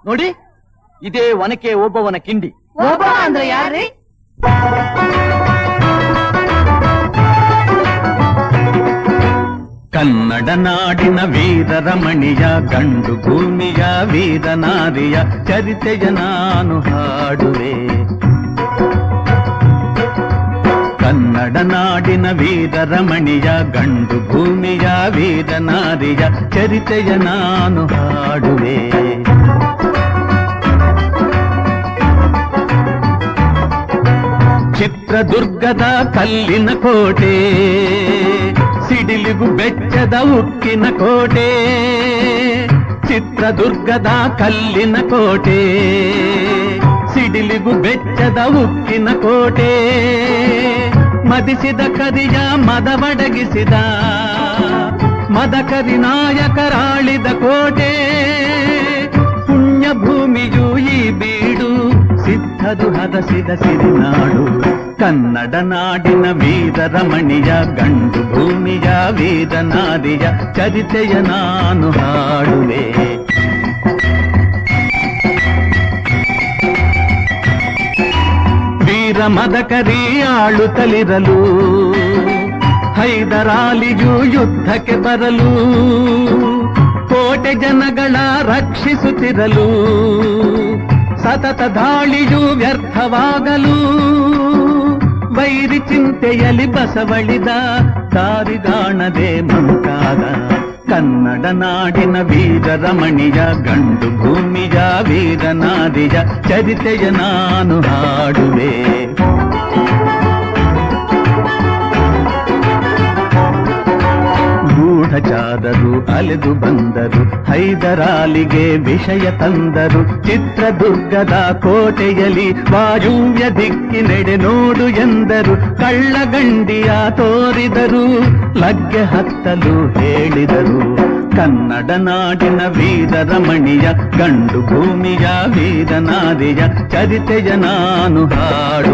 ನೋಡಿ, ಇದೇ ಒನಕೆ ಓಬವ್ವನ ಕಿಂಡಿ. ಓಬವ್ವ ಅಂದ್ರೆ ಯಾರ್ರಿ? ಕನ್ನಡ ನಾಡಿನ ವೀರರಮಣಿಯ, ಗಂಡು ಭೂಮಿಯ ವೀರನಾರಿಯ ಚರಿತೆಯ ನಾನು ಹಾಡುವೆ. ಕನ್ನಡ ನಾಡಿನ ವೀರರಮಣಿಯ, ಗಂಡು ಭೂಮಿಯ ವೀರನಾರಿಯ ಚರಿತೆಯ ನಾನು ಹಾಡುವೆ. ಚಿತ್ರದುರ್ಗದ ಕಲ್ಲಿನ ಕೋಟೆ, ಸಿಡಿಲಿಗು ಬೆಚ್ಚದ ಉಕ್ಕಿನ ಕೋಟೆ. ಚಿತ್ರದುರ್ಗದ ಕಲ್ಲಿನ ಕೋಟೆ, ಸಿಡಿಲಿಗು ಬೆಚ್ಚದ ಉಕ್ಕಿನ ಕೋಟೆ. ಮದಿಸಿದ ಕರಿಯ ಮದವಡಗಿಸಿದ ಮದಕರಿ ನಾಯಕರಾಳಿದ ಕೋಟೆ. ಪುಣ್ಯ ಭೂಮಿಯು ಈ ಬೀಡು, ಸಿದ್ಧದು ಹದಸಿದ ಸಿರಿನಾಡು. ಕನ್ನಡ ನಾಡಿನ ವೀರರಮಣಿಯ, ಗಂಡು ಭೂಮಿಯ ವೀರನಾರಿಯ ಚರಿತೆಯ ನಾನು ಹಾಡುವೆ. ವೀರ ಮದಕರಿ ಆಳುತ್ತಲಿರಲು, ಹೈದರಾಲಿಯು ಯುದ್ಧಕ್ಕೆ ಬರಲು, ಕೋಟೆ ಜನಗಳ ರಕ್ಷಿಸುತ್ತಿರಲು, ಸತತ ದಾಳಿಯು ವ್ಯರ್ಥವಾಗಲು, ವೈರಿ ಚಿಂತೆಯಲ್ಲಿ ಬಸವಳಿದ ದಾರಿಗಾಣದೆ ಮಂಕಾದ. ಕನ್ನಡ ನಾಡಿನ ವೀರರಮಣಿಯ, ಗಂಡು ಭೂಮಿಯ ವೀರನಾರಿಯ ಚರಿತೆಯ ನಾನು ಹಾಡುವೆ. ಗೂಢಚಾರರು ಅಲೆದು ಬಂದರು, ಹೈದರಾಲಿಗೆ ವಿಷಯ ತಂದರು. ಚಿತ್ರದುರ್ಗದ ಕೋಟೆಯಲ್ಲಿ ವಾಯುವ್ಯ ದಿಕ್ಕಿನೆಡೆ ನೋಡು ಎಂದರು. ಕಳ್ಳಗಂಡಿಯ ತೋರಿದರು, ಲಗ್ಗೆ ಹತ್ತಲು ಹೇಳಿದರು. ಕನ್ನಡ ನಾಡಿನ ವೀರರಮಣಿಯ, ಗಂಡು ಭೂಮಿಯ ವೀರನಾರಿಯ ಚರಿತೆಯ ನಾನು ಹಾಡು.